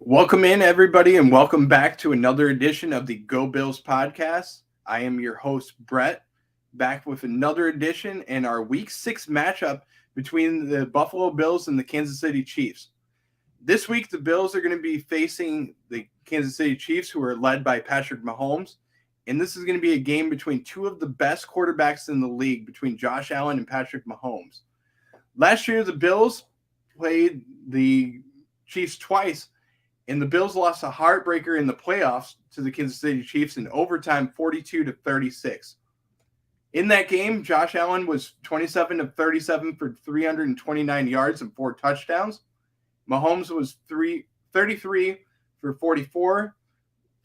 Welcome in, everybody, and welcome back to another edition of the Go Bills podcast. I am your host, Brett, back with another edition and our Week 6 matchup between the Buffalo Bills and the Kansas City Chiefs. This week, the Bills are going to be facing the Kansas City Chiefs, who are led by Patrick Mahomes, and this is going to be a game between two of the best quarterbacks in the league, between Josh Allen and Patrick Mahomes. Last year, the Bills played the Chiefs twice, and the Bills lost a heartbreaker in the playoffs to the Kansas City Chiefs in overtime, 42-36. In that game, Josh Allen was 27 of 37 for 329 yards and 4 touchdowns. Mahomes was 33 for 44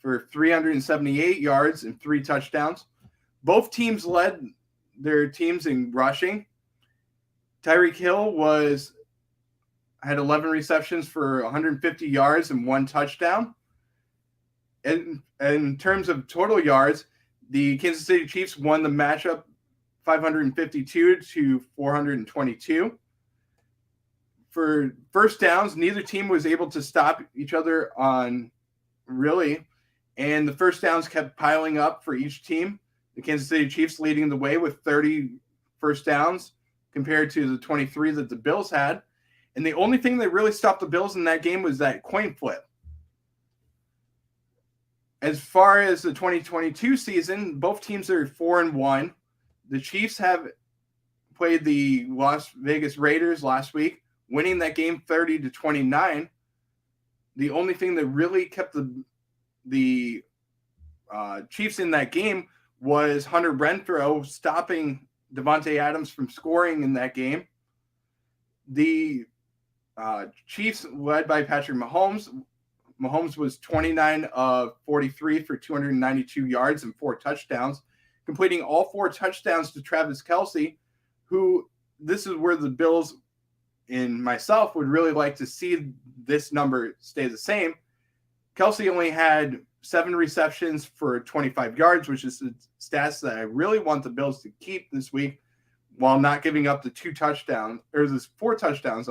for 378 yards and 3 touchdowns. Both teams led their teams in rushing. Tyreek Hill had 11 receptions for 150 yards and 1 touchdown. And in terms of total yards, the Kansas City Chiefs won the matchup 552-422. For first downs, neither team was able to stop each other on really, and the first downs kept piling up for each team. The Kansas City Chiefs leading the way with 30 first downs compared to the 23 that the Bills had. And the only thing that really stopped the Bills in that game was that coin flip. As far as the 2022 season, both teams are 4-1. The Chiefs have played the Las Vegas Raiders last week, winning that game 30-29. The only thing that really kept the Chiefs in that game was Hunter Renfrow stopping Devontae Adams from scoring in that game. The Chiefs, led by Patrick Mahomes. Mahomes was 29 of 43 for 292 yards and 4 touchdowns, completing all 4 touchdowns to Travis Kelce, who this is where the Bills and myself would really like to see this number stay the same. Kelce only had 7 receptions for 25 yards, which is the stats that I really want the Bills to keep this week, while not giving up the 4 touchdowns,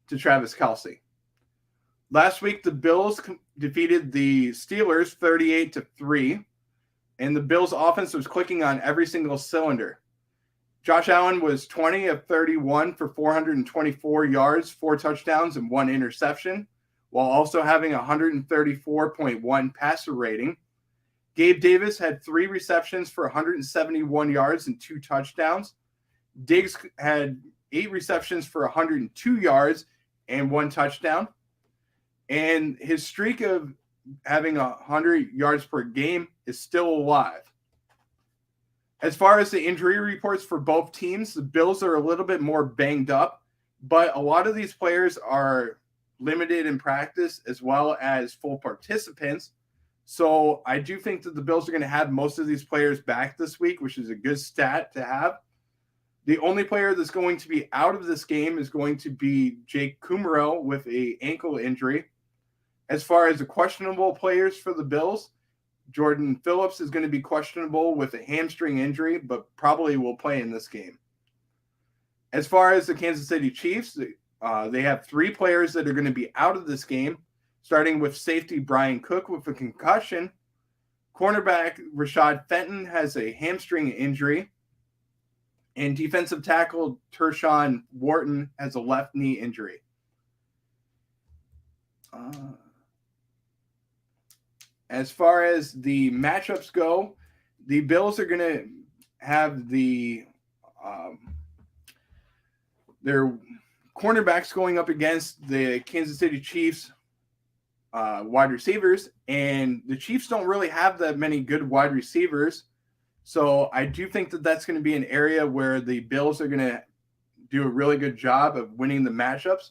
to Travis Kelce. Last week, the Bills defeated the Steelers 38-3, and the Bills' offense was clicking on every single cylinder. Josh Allen was 20 of 31 for 424 yards, 4 touchdowns, and 1 interception, while also having a 134.1 passer rating. Gabe Davis had 3 receptions for 171 yards and 2 touchdowns. Diggs had 8 receptions for 102 yards and 1 touchdown. And his streak of having 100 yards per game is still alive. As far as the injury reports for both teams, the Bills are a little bit more banged up, but a lot of these players are limited in practice as well as full participants. So I do think that the Bills are going to have most of these players back this week, which is a good stat to have. The only player that's going to be out of this game is going to be Jake Kumerow with an ankle injury. As far as the questionable players for the Bills, Jordan Phillips is going to be questionable with a hamstring injury, but probably will play in this game. As far as the Kansas City Chiefs, they have 3 players that are going to be out of this game, starting with safety Brian Cook with a concussion. Cornerback Rashad Fenton has a hamstring injury. And defensive tackle Tershawn Wharton has a left knee injury. As far as the matchups go, the Bills are going to have their cornerbacks going up against the Kansas City Chiefs wide receivers, and the Chiefs don't really have that many good wide receivers. So I do think that that's going to be an area where the Bills are going to do a really good job of winning the matchups.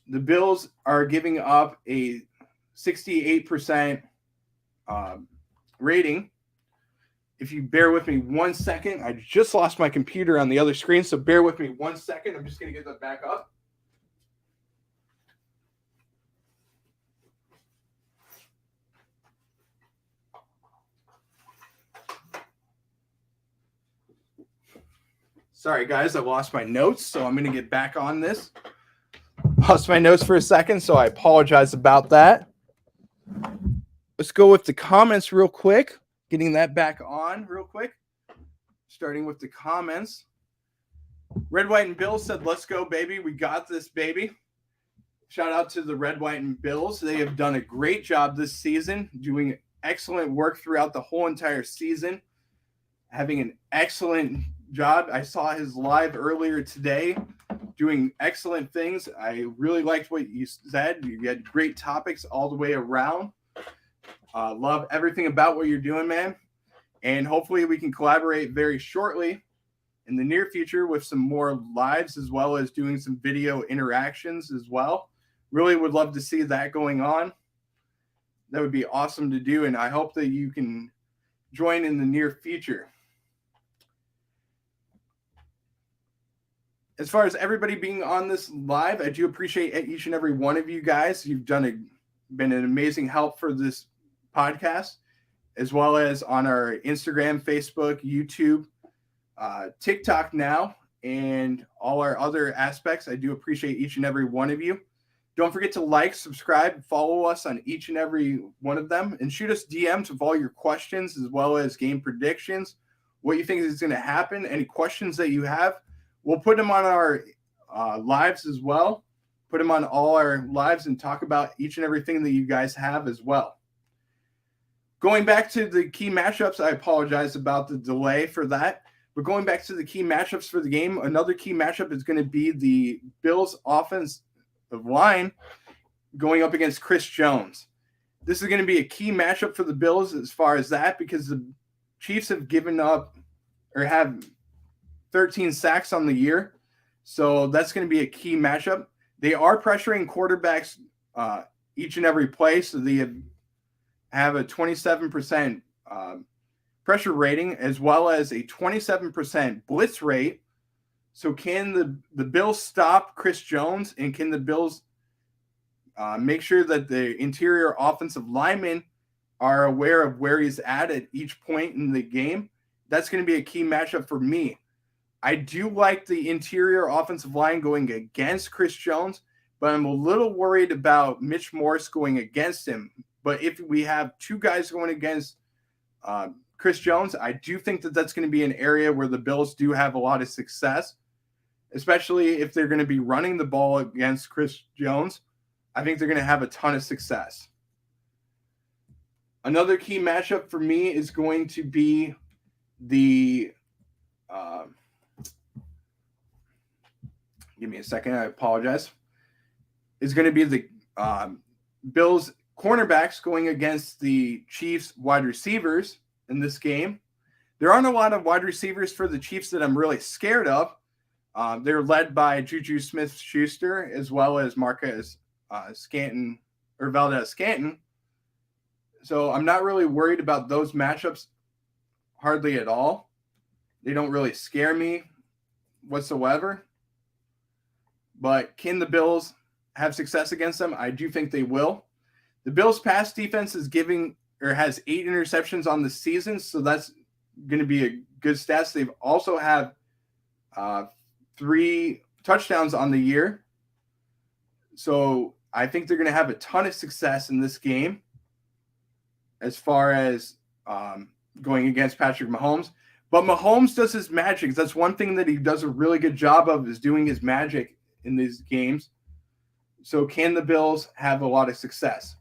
The Bills are giving up a 68% rating. If you bear with me 1 second, I just lost my computer on the other screen, so bear with me 1 second. I'm just going to get that back up. Sorry, guys, I lost my notes, so I'm going to get back on this. lost my notes for a second, so I apologize about that. Let's go with the comments real quick. Getting that back on real quick. Starting with the comments. Red, White, and Bills said, let's go, baby. We got this, baby. Shout out to the Red, White, and Bills. They have done a great job this season, doing excellent work throughout the whole entire season, having an excellent job. I saw his live earlier today, doing excellent things. I really liked what you said. You had great topics all the way around. Love everything about what you're doing, man. And hopefully we can collaborate very shortly in the near future with some more lives, as well as doing some video interactions as well. Really would love to see that going on. That would be awesome to do, and I hope that you can join in the near future. As far as everybody being on this live, I do appreciate each and every one of you guys. You've been an amazing help for this podcast, as well as on our Instagram, Facebook, YouTube, TikTok now, and all our other aspects. I do appreciate each and every one of you. Don't forget to like, subscribe, follow us on each and every one of them, and shoot us DMs with all your questions, as well as game predictions, what you think is going to happen, any questions that you have. We'll put them on our lives as well, put them on all our lives, and talk about each and everything that you guys have as well. Going back to the key matchups, I apologize about the delay for that. But going back to the key matchups for the game, another key matchup is going to be the Bills' offensive line going up against Chris Jones. This is going to be a key matchup for the Bills as far as that, because the Chiefs have given up or have 13 sacks on the year. So that's going to be a key matchup. They are pressuring quarterbacks each and every play. So they have a 27% pressure rating, as well as a 27% blitz rate. So can the Bills stop Chris Jones, and can the Bills make sure that the interior offensive linemen are aware of where he's at each point in the game? That's going to be a key matchup for me. I do like the interior offensive line going against Chris Jones, but I'm a little worried about Mitch Morse going against him. But if we have two guys going against Chris Jones, I do think that that's going to be an area where the Bills do have a lot of success, especially if they're going to be running the ball against Chris Jones. I think they're going to have a ton of success. Another key matchup for me is going to be the give me a second, I apologize. Is going to be the Bills cornerbacks going against the Chiefs wide receivers in this game. There aren't a lot of wide receivers for the Chiefs that I'm really scared of. They're led by Juju Smith-Schuster, as well as Marquez Scantling or Valdez Scantling. So I'm not really worried about those matchups hardly at all. They don't really scare me whatsoever. But can the Bills have success against them? I do think they will. The Bills' pass defense has 8 interceptions on the season, so that's going to be a good stats. They've also have 3 touchdowns on the year. So I think they're going to have a ton of success in this game as far as going against Patrick Mahomes. But Mahomes does his magic. That's one thing that he does a really good job of, is doing his magic in these games. So can the Bills have a lot of success?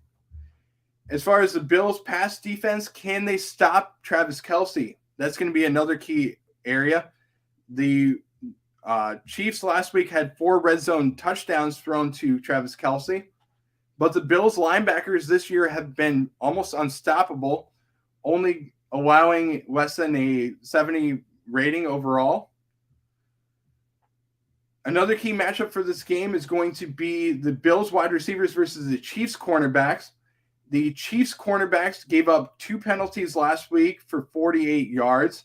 As far as the Bills' pass defense, can they stop Travis Kelce? That's going to be another key area. The Chiefs last week had 4 red zone touchdowns thrown to Travis Kelce, but the Bills' linebackers this year have been almost unstoppable, only allowing less than a 70 rating overall. Another key matchup for this game is going to be the Bills wide receivers versus the Chiefs cornerbacks. The Chiefs cornerbacks gave up 2 penalties last week for 48 yards.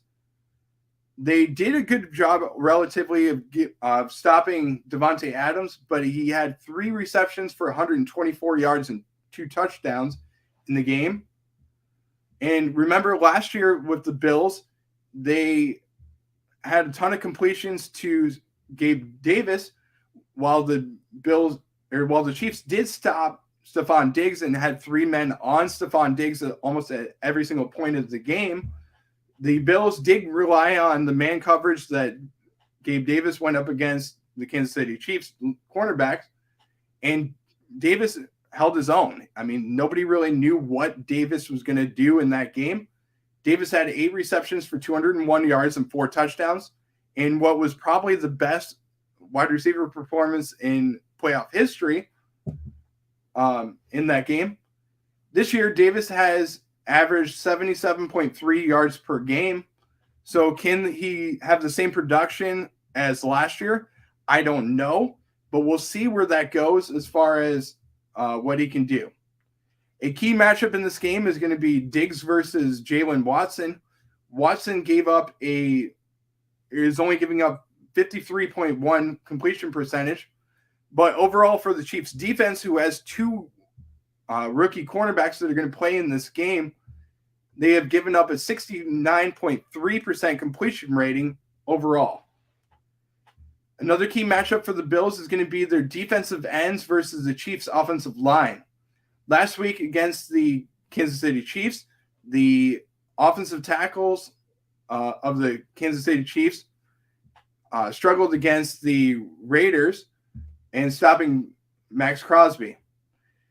They did a good job relatively of stopping Devontae Adams, but he had 3 receptions for 124 yards and 2 touchdowns in the game. And remember last year with the Bills, they had a ton of completions to Gabe Davis, while the the Chiefs did stop Stephon Diggs and had 3 men on Stephon Diggs almost at every single point of the game, the Bills did rely on the man coverage that Gabe Davis went up against the Kansas City Chiefs cornerbacks, and Davis held his own. I mean, nobody really knew what Davis was going to do in that game. Davis had 8 receptions for 201 yards and 4 touchdowns, and what was probably the best wide receiver performance in playoff history in that game. This year, Davis has averaged 77.3 yards per game. So can he have the same production as last year? I don't know, but we'll see where that goes as far as what he can do. A key matchup in this game is going to be Diggs versus Jalen Watson. Watson is only giving up 53.1 completion percentage, but overall for the Chiefs defense, who has 2 rookie cornerbacks that are going to play in this game, they have given up a 69.3% completion rating overall. Another key matchup for the Bills is going to be their defensive ends versus the Chiefs' offensive line. Last week against the Kansas City Chiefs, the offensive tackles of the Kansas City Chiefs struggled against the Raiders and stopping Max Crosby.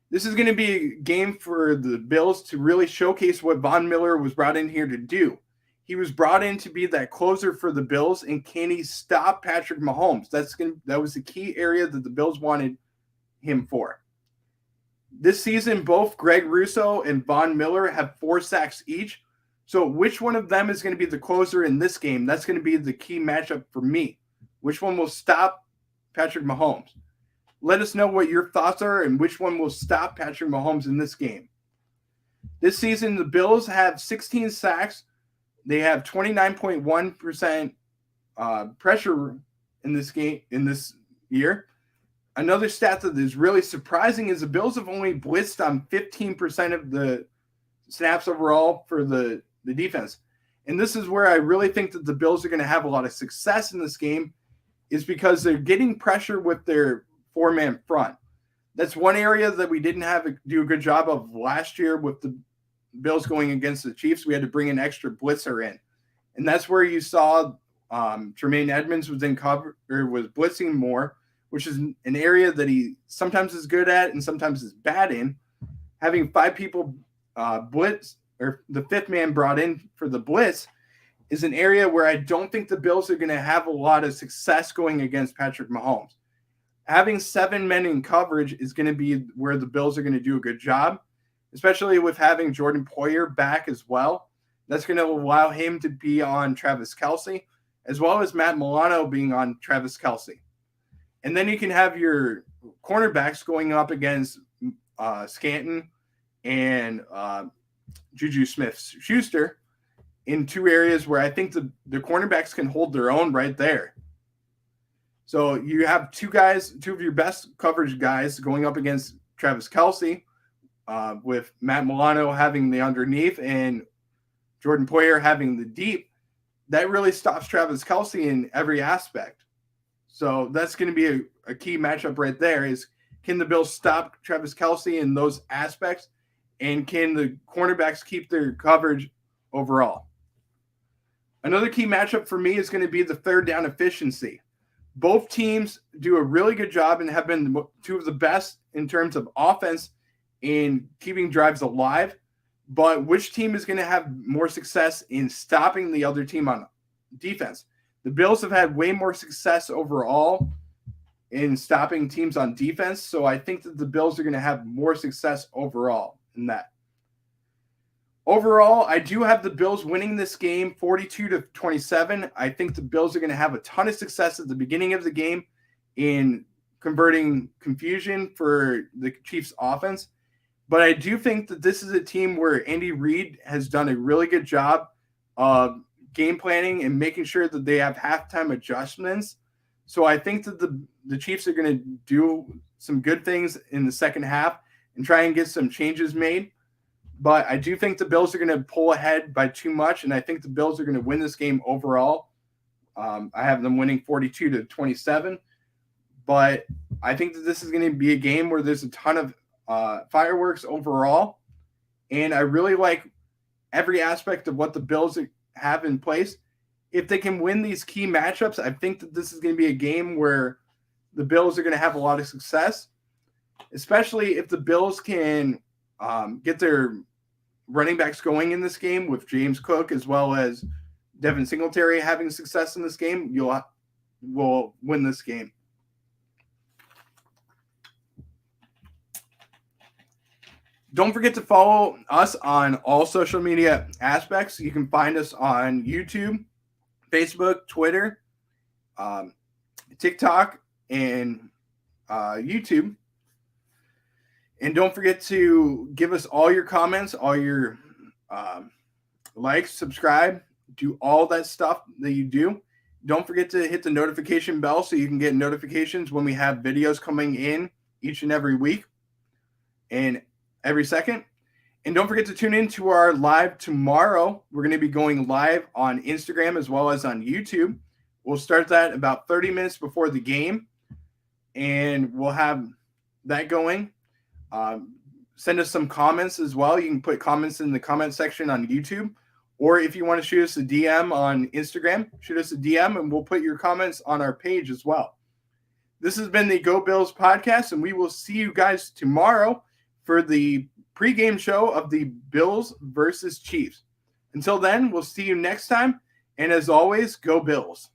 This is going to be a game for the Bills to really showcase what Von Miller was brought in here to do. He was brought in to be that closer for the Bills, and can he stop Patrick Mahomes? That was the key area that the Bills wanted him for. This season, both Greg Rousseau and Von Miller have 4 sacks each. So which one of them is going to be the closer in this game? That's going to be the key matchup for me. Which one will stop Patrick Mahomes? Let us know what your thoughts are and which one will stop Patrick Mahomes in this game. This season, the Bills have 16 sacks. They have 29.1% pressure in this game in this year. Another stat that is really surprising is the Bills have only blitzed on 15% of the snaps overall for the defense. And this is where I really think that the Bills are going to have a lot of success in this game, is because they're getting pressure with their 4-man front. That's one area that we didn't do a good job of last year with the Bills going against the Chiefs. We had to bring an extra blitzer in. And that's where you saw Tremaine Edmonds was blitzing more, which is an area that he sometimes is good at and sometimes is bad in. Having 5 people blitz, or the 5th man brought in for the blitz, is an area where I don't think the Bills are going to have a lot of success going against Patrick Mahomes. Having 7 men in coverage is going to be where the Bills are going to do a good job, especially with having Jordan Poyer back as well. That's going to allow him to be on Travis Kelce, as well as Matt Milano being on Travis Kelce. And then you can have your cornerbacks going up against Scantton and Juju Smith-Schuster in 2 areas where I think the cornerbacks can hold their own right there. So you have 2 of your best coverage guys going up against Travis Kelce, with Matt Milano having the underneath and Jordan Poyer having the deep. That really stops Travis Kelce in every aspect. So that's going to be a key matchup right there, is can the Bills stop Travis Kelce in those aspects, and can the cornerbacks keep their coverage overall? Another key matchup for me is going to be the 3rd down efficiency. Both teams do a really good job and have been 2 of the best in terms of offense in keeping drives alive. But which team is going to have more success in stopping the other team on defense? The Bills have had way more success overall in stopping teams on defense. So I think that the Bills are going to have more success overall in that. Overall, I do have the Bills winning this game 42-27. I think the Bills are going to have a ton of success at the beginning of the game in converting confusion for the Chiefs offense. But I do think that this is a team where Andy Reid has done a really good job of game planning and making sure that they have halftime adjustments. So I think that the Chiefs are going to do some good things in the second half and try and get some changes made. But I do think the Bills are going to pull ahead by too much, and I think the Bills are going to win this game overall. I have them winning 42-27. But I think that this is going to be a game where there's a ton of fireworks overall. And I really like every aspect of what the Bills have in place. If they can win these key matchups, I think that this is going to be a game where the Bills are going to have a lot of success, especially if the Bills can get their running backs going in this game with James Cook as well as Devin Singletary having success in this game. Will win this game. Don't forget to follow us on all social media aspects. You can find us on YouTube, Facebook, Twitter, TikTok, and YouTube. And don't forget to give us all your comments, all your likes, subscribe, do all that stuff that you do. Don't forget to hit the notification bell so you can get notifications when we have videos coming in each and every week and every second. And don't forget to tune in to our live tomorrow. We're going to be going live on Instagram as well as on YouTube. We'll start that about 30 minutes before the game, and we'll have that going. Send us some comments as well. You can put comments in the comment section on YouTube, or if you want to shoot us a DM on Instagram, shoot us a DM and we'll put your comments on our page as well. This has been the Go Bills podcast, and we will see you guys tomorrow for the pregame show of the Bills versus Chiefs. Until then, we'll see you next time. And as always, Go Bills.